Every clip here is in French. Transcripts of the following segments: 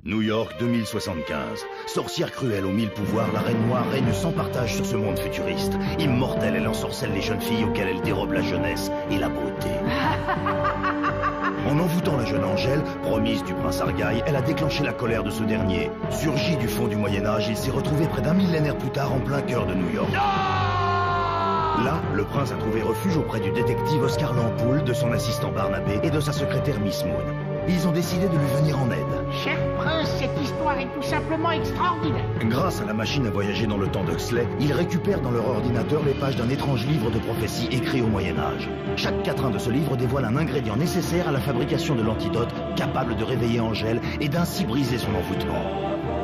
New York 2075. Sorcière cruelle aux 1000 pouvoirs, la Reine Noire règne sans partage sur ce monde futuriste. Immortelle, elle ensorcelle les jeunes filles auxquelles elle dérobe la jeunesse et la beauté. En envoûtant la jeune Angèle, promise du prince Argyle, elle a déclenché la colère de ce dernier. Surgi du fond du Moyen-Âge, il s'est retrouvé près d'un millénaire plus tard en plein cœur de New York. Là, le prince a trouvé refuge auprès du détective Oscar Lampoule, de son assistant Barnabé et de sa secrétaire Miss Moon. Ils ont décidé de lui venir en aide. Cher prince, cette histoire est tout simplement extraordinaire. Grâce à la machine à voyager dans le temps d'Huxley, ils récupèrent dans leur ordinateur les pages d'un étrange livre de prophéties écrit au Moyen-Âge. Chaque quatrain de ce livre dévoile un ingrédient nécessaire à la fabrication de l'antidote, capable de réveiller Angèle et d'ainsi briser son envoûtement.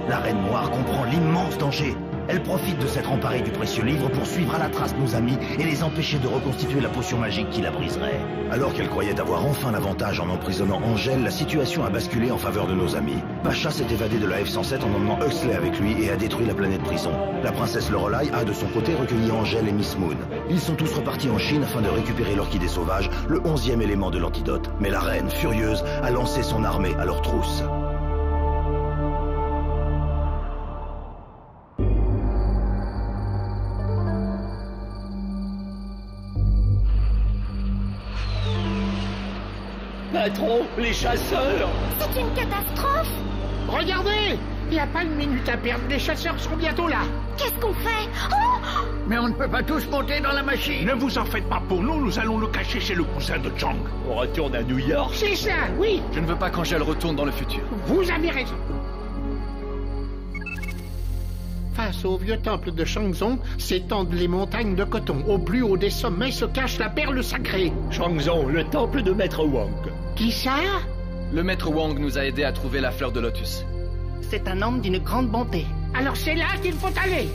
La Reine Noire comprend l'immense danger. Elle profite de s'être emparée du précieux livre pour suivre à la trace nos amis et les empêcher de reconstituer la potion magique qui la briserait. Alors qu'elle croyait avoir enfin l'avantage en emprisonnant Angèle, la situation a basculé en faveur de nos amis. Pacha s'est évadé de la F-107 en emmenant Huxley avec lui et a détruit la planète prison. La princesse Lorelai a de son côté recueilli Angèle et Miss Moon. Ils sont tous repartis en Chine afin de récupérer l'orchidée sauvage, le 11e élément de l'antidote. Mais la reine, furieuse, a lancé son armée à leur trousse. Patron, les chasseurs! C'est une catastrophe! Regardez! Il n'y a pas une minute à perdre, les chasseurs seront bientôt là. Qu'est-ce qu'on fait? Oh! Mais on ne peut pas tous monter dans la machine. Ne vous en faites pas pour nous, nous allons le cacher chez le cousin de Chang. On retourne à New York? C'est ça, oui. Je ne veux pas qu'Angèle retourne dans le futur. Vous avez raison. Face au vieux temple de Shangzong s'étendent les montagnes de coton. Au plus haut des sommets se cache la perle sacrée. Shangzong, le temple de Maître Wang. Qui ça? Le maître Wang nous a aidés à trouver la fleur de lotus. C'est un homme d'une grande bonté. Alors c'est là qu'il faut aller.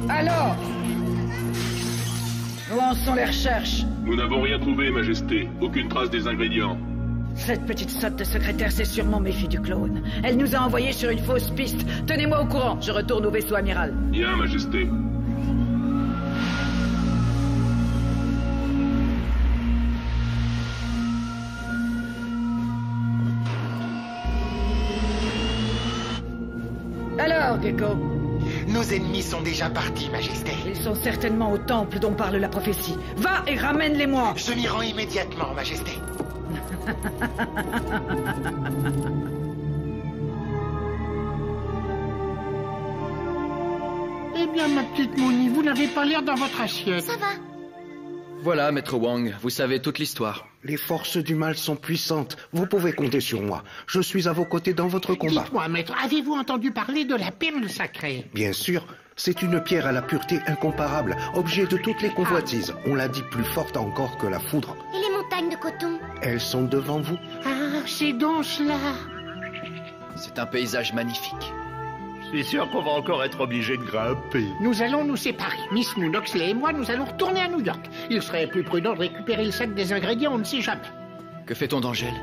Alors, où en sont les recherches? Nous n'avons rien trouvé, Majesté. Aucune trace des ingrédients. Cette petite sotte de secrétaire s'est sûrement méfiée du clone. Elle nous a envoyés sur une fausse piste. Tenez-moi au courant, je retourne au vaisseau amiral. Bien, Majesté. Alors, Gecko? Nos ennemis sont déjà partis, Majesté. Ils sont certainement au temple dont parle la prophétie. Va et ramène-les-moi. Je m'y rends immédiatement, Majesté. Eh bien, ma petite Mouni, vous n'avez pas l'air dans votre assiette. Ça va. Voilà, maître Wang, vous savez toute l'histoire. Les forces du mal sont puissantes. Vous pouvez compter sur moi. Je suis à vos côtés dans votre combat. Dites-moi, maître, avez-vous entendu parler de la perle sacrée? Bien sûr, c'est une pierre à la pureté incomparable, objet de toutes les convoitises. On l'a dit plus forte encore que la foudre. Et les montagnes de coton? Elles sont devant vous. Ah, c'est donc cela. C'est un paysage magnifique. Je suis sûr qu'on va encore être obligé de grimper. Nous allons nous séparer. Miss Moon, Huxley et moi, nous allons retourner à New York. Il serait plus prudent de récupérer le sac des ingrédients, on ne sait jamais. Que fait-on d'Angèle?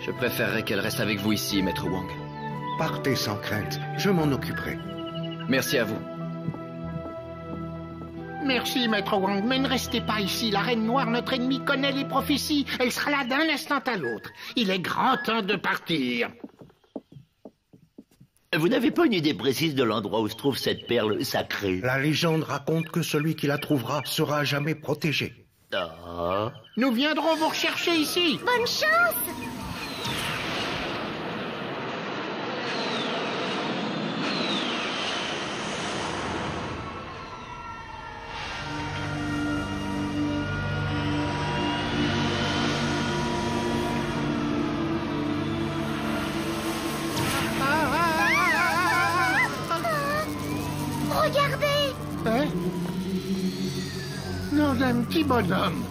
Je préférerais qu'elle reste avec vous ici, maître Wang. Partez sans crainte, je m'en occuperai. Merci à vous. Merci, maître Wang, mais ne restez pas ici. La Reine Noire, notre ennemie, connaît les prophéties. Elle sera là d'un instant à l'autre. Il est grand temps de partir. Vous n'avez pas une idée précise de l'endroit où se trouve cette perle sacrée? La légende raconte que celui qui la trouvera sera à jamais protégé. Ah. Nous viendrons vous rechercher ici. Bonne chance! Regardez! Hein? Nom d'un petit bonhomme.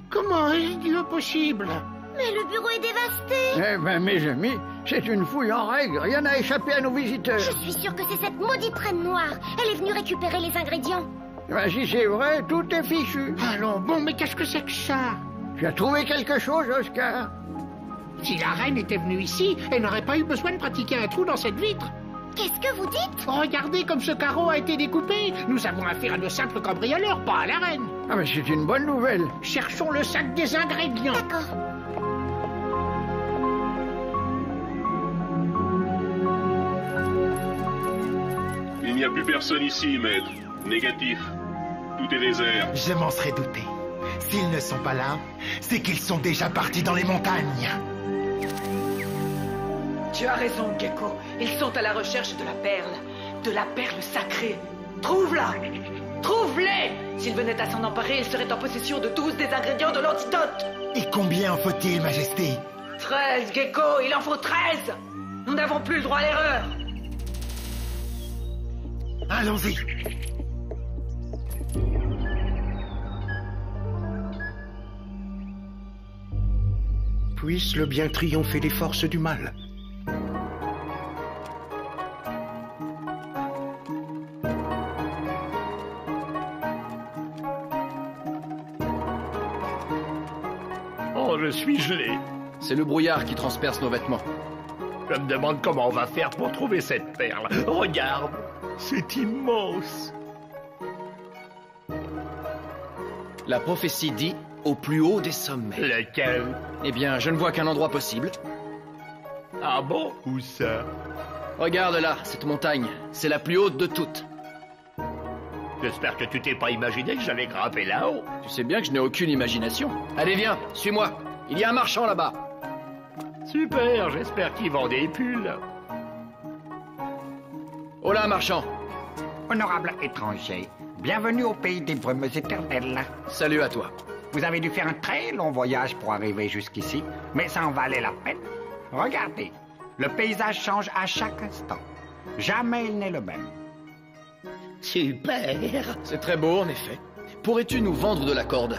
Comment est-ce Dieu possible? Mais le bureau est dévasté. Eh ben, mes amis, c'est une fouille en règle. Rien n'a échappé à nos visiteurs. Je suis sûre que c'est cette maudite reine noire. Elle est venue récupérer les ingrédients. Ben, si c'est vrai, tout est fichu. Allons, bon, mais qu'est-ce que c'est que ça? Tu as trouvé quelque chose, Oscar? Si la reine était venue ici, elle n'aurait pas eu besoin de pratiquer un trou dans cette vitre. Qu'est-ce que vous dites? Regardez comme ce carreau a été découpé. Nous avons affaire à de simples cambrioleurs, pas à la reine. Ah, mais c'est une bonne nouvelle. Cherchons le sac des ingrédients. D'accord. Il n'y a plus personne ici, maître. Négatif. Tout est désert. Je m'en serais douté. S'ils ne sont pas là, c'est qu'ils sont déjà partis dans les montagnes. Tu as raison, Gecko. Ils sont à la recherche de la perle sacrée. Trouve-la! Trouve-les! S'ils venaient à s'en emparer, ils seraient en possession de 12 des ingrédients de l'antidote. Et combien en faut-il, Majesté? 13, Gecko, il en faut 13! Nous n'avons plus le droit à l'erreur. Allons-y. Puisse le bien triompher des forces du mal. Oh, je suis gelé. C'est le brouillard qui transperce nos vêtements. Je me demande comment on va faire pour trouver cette perle. Regarde, c'est immense. La prophétie dit au plus haut des sommets. Lequel? Eh bien, je ne vois qu'un endroit possible. Ah bon? Où ça? Regarde là, cette montagne. C'est la plus haute de toutes. J'espère que tu t'es pas imaginé que j'allais grimper là-haut. Tu sais bien que je n'ai aucune imagination. Allez, viens, suis-moi. Il y a un marchand là-bas. Super, j'espère qu'il vend des pulls. Oh là, marchand. Honorable étranger, bienvenue au pays des brumes éternelles. Salut à toi. Vous avez dû faire un très long voyage pour arriver jusqu'ici, mais ça en valait la peine. Regardez, le paysage change à chaque instant. Jamais il n'est le même. Super. C'est très beau, en effet. Pourrais-tu nous vendre de la corde?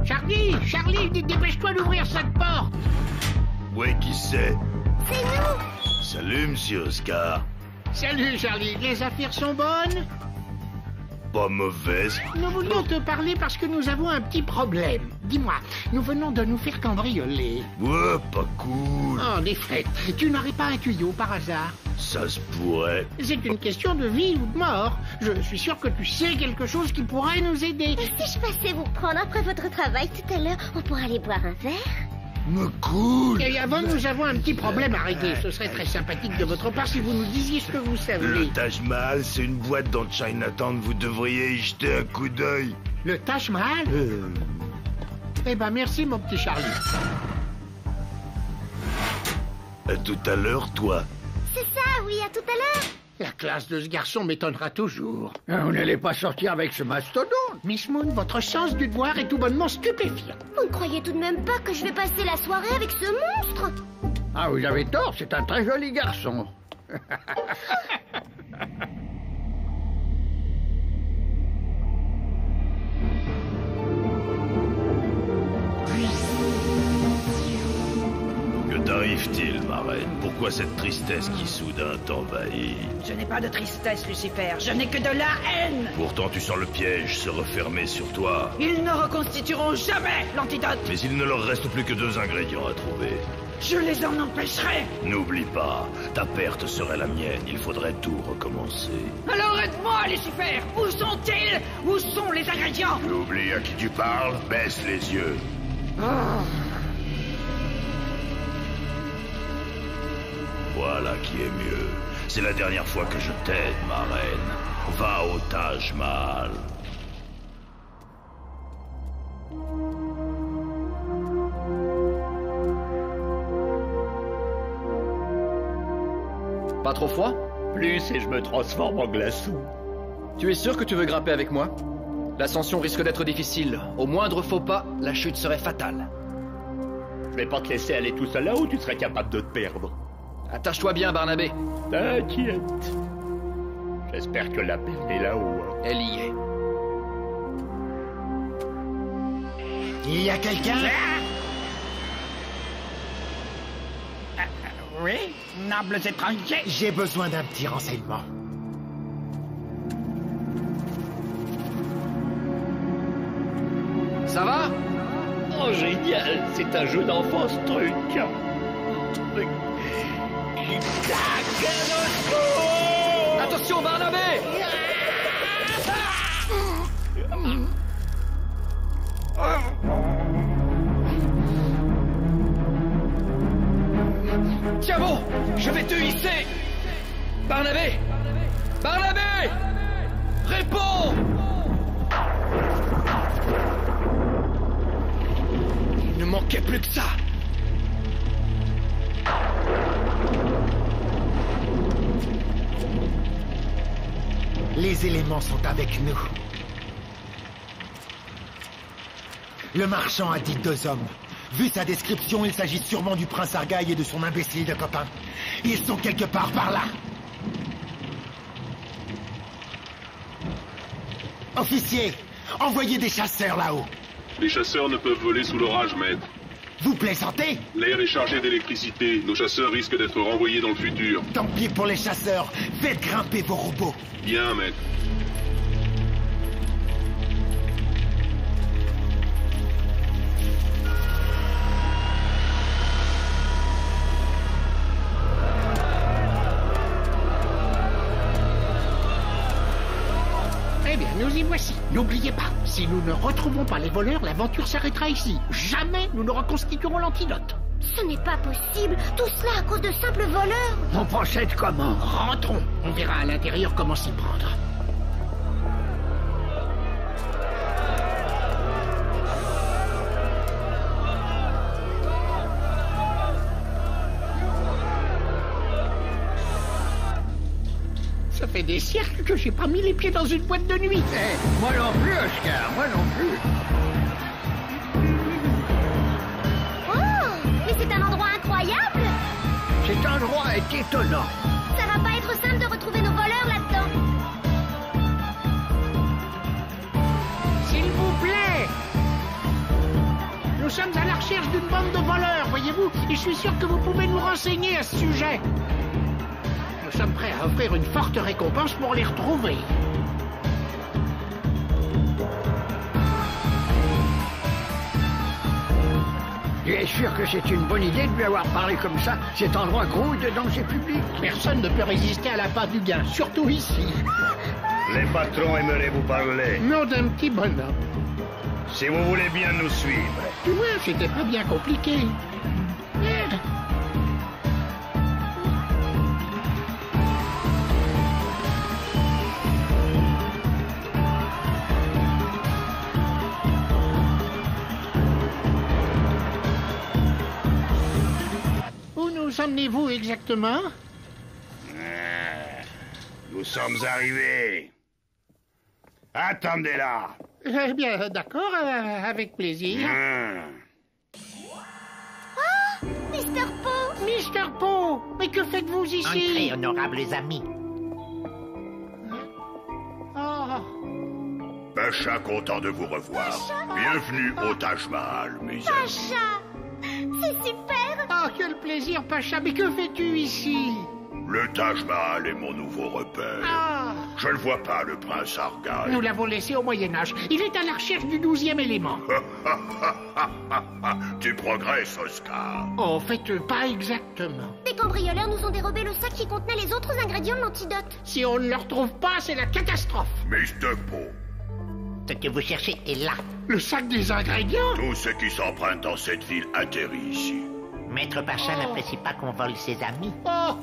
Charlie, dépêche-toi d'ouvrir cette porte. Ouais, qui c'est? C'est nous. Salut, monsieur Oscar. Salut, Charlie. Les affaires sont bonnes? Pas mauvaise. Nous voulions te parler parce que nous avons un petit problème. Dis-moi, nous venons de nous faire cambrioler. Ouais, pas cool. En effet, tu n'aurais pas un tuyau par hasard? Ça se pourrait. C'est une question de vie ou de mort. Je suis sûr que tu sais quelque chose qui pourrait nous aider. Et si je passais vous prendre après votre travail tout à l'heure, on pourrait aller boire un verre? Mais cool. Et avant, nous avons un petit problème à régler. Ce serait très sympathique de votre part si vous nous disiez ce que vous savez. Le Taj Mahal, c'est une boîte dans Chinatown. Vous devriez y jeter un coup d'œil. Le Taj Mahal? Eh ben, merci, mon petit Charlie. À tout à l'heure, toi. C'est ça, oui, à tout à l'heure. La classe de ce garçon m'étonnera toujours. On n'allait pas sortir avec ce mastodonte. Miss Moon, votre sens du devoir est tout bonnement stupéfiant. Vous ne croyez tout de même pas que je vais passer la soirée avec ce monstre? Ah, vous avez tort, c'est un très joli garçon. Que t'arrive-t-il, ma reine? Pourquoi cette tristesse qui soudain t'envahit? Je n'ai pas de tristesse, Lucifer. Je n'ai que de la haine. Pourtant, tu sens le piège se refermer sur toi. Ils ne reconstitueront jamais l'antidote. Mais il ne leur reste plus que 2 ingrédients à trouver. Je les en empêcherai. N'oublie pas, ta perte serait la mienne. Il faudrait tout recommencer. Alors aide-moi, Lucifer. Où sont-ils? Où sont les ingrédients? Tu oublies à qui tu parles? Baisse les yeux. Voilà qui est mieux. C'est la dernière fois que je t'aide, ma reine. Va au Taj Mahal. Pas trop froid? Plus et je me transforme en glaçon. Tu es sûr que tu veux grimper avec moi? L'ascension risque d'être difficile. Au moindre faux pas, la chute serait fatale. Je vais pas te laisser aller tout seul là-haut, tu serais capable de te perdre. Attache-toi bien, Barnabé. T'inquiète. J'espère que la perle est là-haut. Elle y est. Il y a quelqu'un? Oui, nobles étrangers. J'ai besoin d'un petit renseignement. Ça va? Oh, génial! C'est un jeu d'enfant, ce truc. Attention, Barnabé! Tiens bon, je vais te hisser! Barnabé! Barnabé! Réponds! Il ne manquait plus que ça! Les éléments sont avec nous. Le marchand a dit 2 hommes. Vu sa description, il s'agit sûrement du prince Argaï et de son imbécile de copain. Ils sont quelque part par là. Officier, envoyez des chasseurs là-haut. Les chasseurs ne peuvent voler sous l'orage, maître. Vous plaisantez? L'air est chargé d'électricité. Nos chasseurs risquent d'être renvoyés dans le futur. Tant pis pour les chasseurs. Faites grimper vos robots. Bien, maître. Eh bien, nous y voici. N'oubliez pas, si nous ne retrouvons pas les voleurs, l'aventure s'arrêtera ici. Jamais nous ne reconstituerons l'antidote. Ce n'est pas possible. Tout cela à cause de simples voleurs. On procède comment? Rentrons. On verra à l'intérieur comment s'y prendre. Ça fait des siècles que j'ai pas mis les pieds dans une boîte de nuit. Moi non plus, Oscar, moi non plus. Oh, mais c'est un endroit incroyable. Cet endroit est étonnant. Ça va pas être simple de retrouver nos voleurs là-dedans. S'il vous plaît. Nous sommes à la recherche d'une bande de voleurs, voyez-vous, et je suis sûr que vous pouvez nous renseigner à ce sujet. Nous sommes prêts à offrir une forte récompense pour les retrouver. Tu es sûr que c'est une bonne idée de lui avoir parlé comme ça? Cet endroit grouille de danger public. Personne ne peut résister à l'appât du gain, surtout ici. Les patrons aimeraient vous parler. Nom d'un petit bonhomme. Si vous voulez bien nous suivre. Tu vois, c'était pas bien compliqué. Où nous emmenez-vous exactement? Nous sommes arrivés. Attendez là. Eh bien, d'accord, avec plaisir. Oh, Mr. Poe! Mr. Poe! Mais que faites-vous ici? Entrez, honorables amis. Oh. Pacha, content de vous revoir. Pacha. Bienvenue au Taj Mahal, mes amis. Pacha! C'est super! Oh, quel plaisir, Pacha! Mais que fais-tu ici? Le Taj Mahal est mon nouveau repère. Ah. Je ne vois pas le prince Argaï. Nous l'avons laissé au Moyen-Âge. Il est à la recherche du 12e élément. Tu progresses, Oscar. En fait, pas exactement. Des cambrioleurs nous ont dérobé le sac qui contenait les autres ingrédients de l'antidote. Si on ne le retrouve pas, c'est la catastrophe. Mr. Poe. Ce que vous cherchez est là. Le sac des ingrédients? Tout ce qui s'emprunte dans cette ville atterrit ici. Maître Pacha n'apprécie pas qu'on vole ses amis. Oh!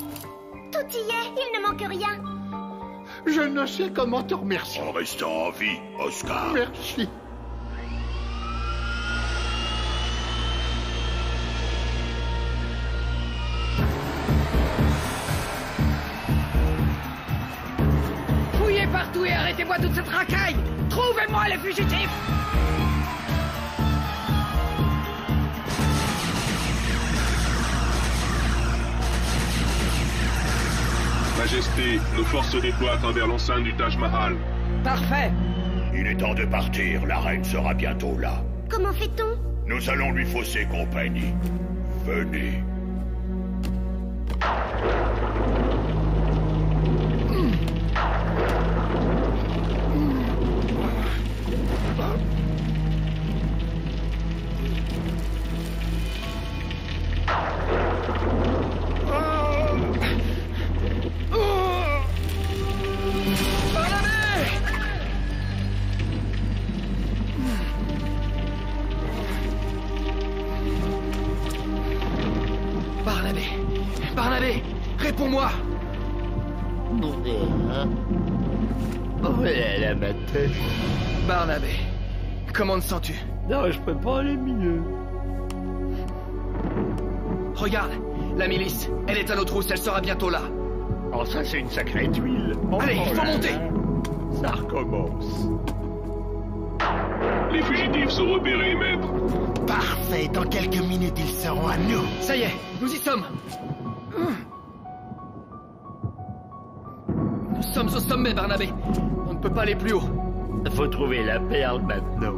Tout y est, il ne manque rien. Je ne sais comment te remercier. En restant en vie, Oscar. Merci. Fouillez partout et arrêtez-moi toute cette racaille. Trouvez-moi les fugitifs. Majesté, nos forces se déploient à travers l'enceinte du Taj Mahal. Parfait. Il est temps de partir, la reine sera bientôt là. comment fait-on? Nous allons lui fausser compagnie. Venez. Barnabé, réponds-moi. Oh, elle a ma tête. Barnabé, comment te sens-tu? Non, je peux pas aller mieux. Regarde, la milice, elle est à nos trousses, elle sera bientôt là. Oh, ça c'est une sacrée tuile. Allez, il faut monter. Ça recommence. Les fugitifs sont repérés, maître. Parfait, dans quelques minutes ils seront à nous. Ça y est, nous y sommes. Nous sommes au sommet, Barnabé. On ne peut pas aller plus haut. Faut trouver la perle maintenant.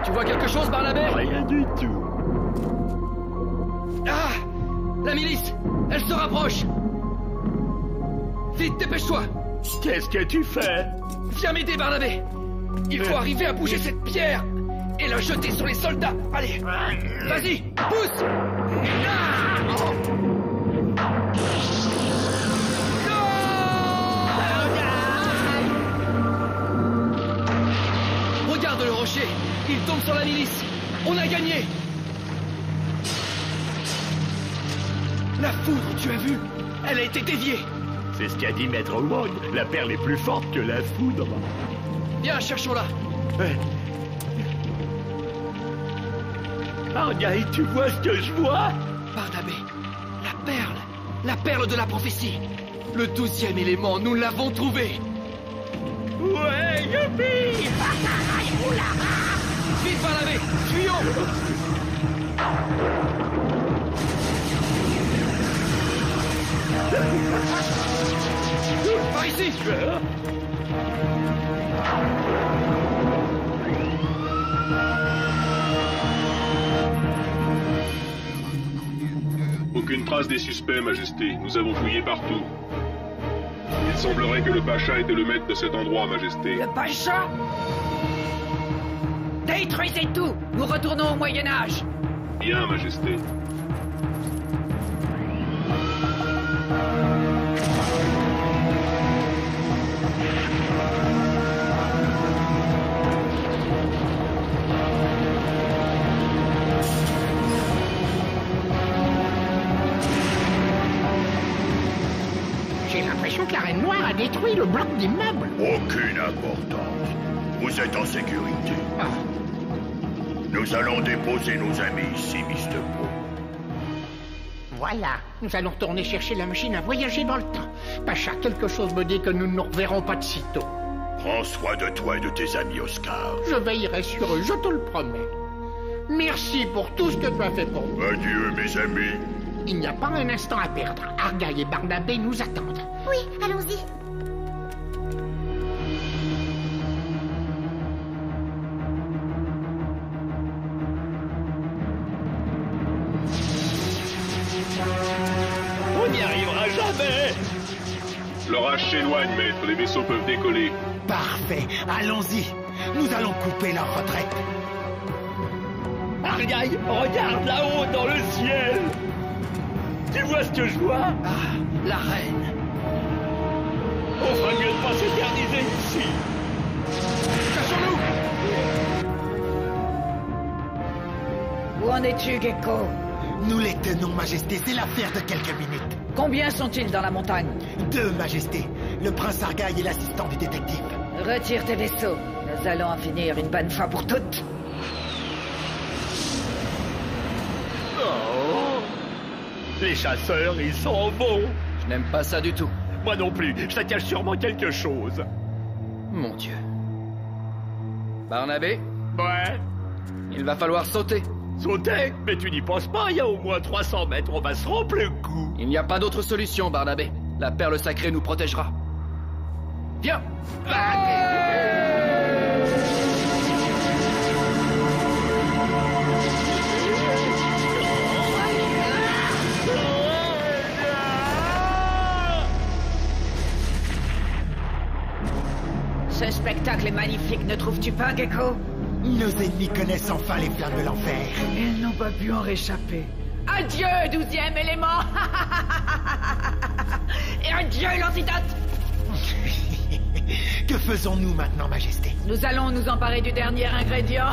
Tu vois quelque chose, Barnabé? Rien du tout. Ah! La milice! Elle se rapproche! Vite, dépêche-toi! Qu'est-ce que tu fais? Viens m'aider, Barnabé! Il faut arriver à bouger cette pierre et la jeter sur les soldats! Allez! Vas-y! Pousse! Regarde le rocher! Il tombe sur la milice! On a gagné! La foudre, tu as vu? Elle a été déviée! C'est ce qu'a dit Maître Wong. La perle est plus forte que la foudre. Viens, cherchons-la! Argaï, tu vois ce que je vois? Barnabé, la perle de la prophétie. Le 12e élément, nous l'avons trouvé. Ouais, youpi! Vite, Barnabé, fuyons! Par ici! Aucune trace des suspects, Majesté. Nous avons fouillé partout. Il semblerait que le Pacha était le maître de cet endroit, Majesté. Le Pacha? Détruisez tout! Nous retournons au Moyen-Âge! Bien, Majesté. J'ai l'impression que la Reine Noire a détruit le bloc d'immeuble. Aucune importance. Vous êtes en sécurité. Nous allons déposer nos amis ici, Mr. Poe. Voilà, nous allons retourner chercher la machine à voyager dans le temps. Pacha, quelque chose me dit que nous ne nous reverrons pas de sitôt. Prends soin de toi et de tes amis, Oscar. Je veillerai sur eux, je te le promets. Merci pour tout ce que tu as fait pour moi. Adieu, mes amis. Il n'y a pas un instant à perdre. Argaï et Barnabé nous attendent. Oui, allons-y. On n'y arrivera jamais! L'orage s'éloigne, maître. Les vaisseaux peuvent décoller. Parfait, allons-y. Nous allons couper leur retraite. Argaï, regarde là-haut dans le ciel! Tu vois ce que je vois? Ah, la reine! On fera mieux de pas s'éterniser ici! Cachons-nous! Où en es-tu, Gecko? Nous les tenons, Majesté, c'est l'affaire de quelques minutes. Combien sont-ils dans la montagne? 2, Majesté. Le prince Argaï et l'assistant du détective. Retire tes vaisseaux. Nous allons en finir une bonne fois pour toutes. Oh! Les chasseurs, ils sont bons! Je n'aime pas ça du tout. Moi non plus, ça cache sûrement quelque chose. Mon Dieu. Barnabé? Ouais? Il va falloir sauter. Sauter? Mais tu n'y penses pas, il y a au moins 300 mètres, on va se rompre le cou. Il n'y a pas d'autre solution, Barnabé. La perle sacrée nous protégera. Viens. Ce spectacle est magnifique, ne trouves-tu pas, Gecko? Nos ennemis connaissent enfin les flammes de l'enfer. Ils n'ont pas pu en réchapper. Adieu, 12e élément. Et adieu, l'antidote. Que faisons-nous maintenant, Majesté? Nous allons nous emparer du dernier ingrédient.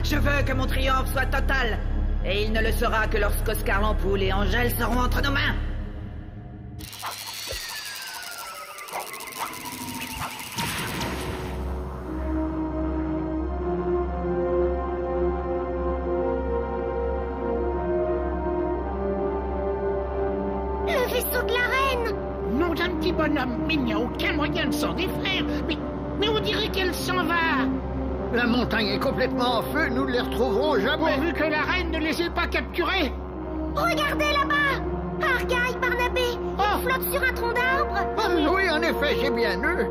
Je veux que mon triomphe soit total. Et il ne le sera que lorsqu'Oscar l'Ampoule et Angèle seront entre nos mains. Le vaisseau de la reine! Nom d'un petit bonhomme, mais il n'y a aucun moyen de s'en défaire. Mais on dirait qu'elle s'en va. La montagne est complètement en feu, nous ne les retrouverons jamais. Pourvu que la reine ne les ait pas capturés. Regardez là-bas! Argyle, Barnabé, ils flottent sur un tronc d'arbre. Oui, en effet, c'est bien eux.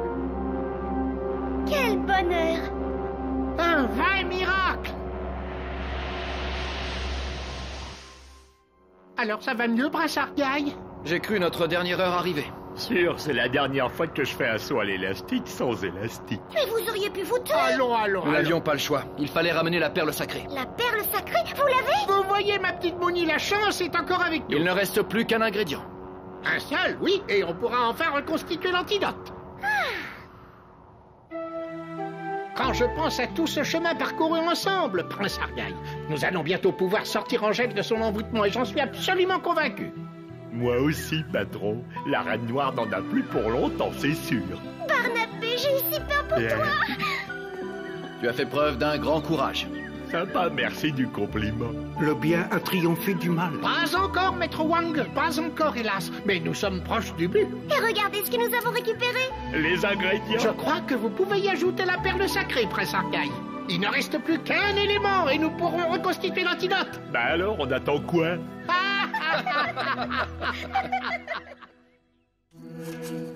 Quel bonheur! Un vrai miracle. Alors ça va mieux, Prince Argyle? J'ai cru notre dernière heure arriver. Sûr, c'est la dernière fois que je fais un saut à l'élastique sans élastique. Mais vous auriez pu vous tuer! Allons. Nous n'avions pas le choix. Il fallait ramener la perle sacrée. La perle sacrée, vous l'avez? Vous voyez, ma petite Mouni, la chance est encore avec nous. Il ne reste plus qu'un ingrédient. Un seul, oui, et on pourra enfin reconstituer l'antidote. Quand je pense à tout ce chemin parcouru ensemble, Prince Argyle, nous allons bientôt pouvoir sortir Angèle de son envoûtement et j'en suis absolument convaincu. Moi aussi, patron. La reine noire n'en a plus pour longtemps, c'est sûr. Barnabé, j'ai eu si peur pour toi! Tu as fait preuve d'un grand courage. Sympa, merci du compliment. Le bien a triomphé du mal. Pas encore, maître Wang, pas encore, hélas. Mais nous sommes proches du but. Et regardez ce que nous avons récupéré! Les ingrédients. Je crois que vous pouvez y ajouter la perle sacrée, Prince Argyle. Il ne reste plus qu'un élément et nous pourrons reconstituer l'antidote. Bah alors, on attend quoi?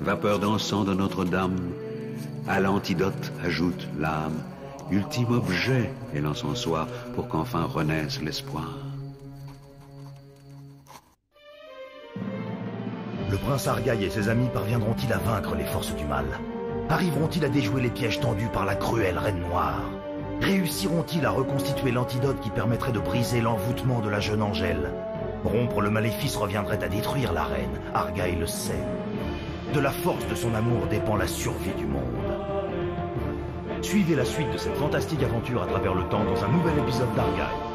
Vapeur d'encens de Notre-Dame, à l'antidote ajoute l'âme, ultime objet est l'encensoir pour qu'enfin renaisse l'espoir. Le prince Argyle et ses amis parviendront-ils à vaincre les forces du mal? Arriveront-ils à déjouer les pièges tendus par la cruelle Reine Noire? Réussiront-ils à reconstituer l'antidote qui permettrait de briser l'envoûtement de la jeune Angèle? Rompre le maléfice reviendrait à détruire la reine, Argyle le sait. De la force de son amour dépend la survie du monde. Suivez la suite de cette fantastique aventure à travers le temps dans un nouvel épisode d'Argyle.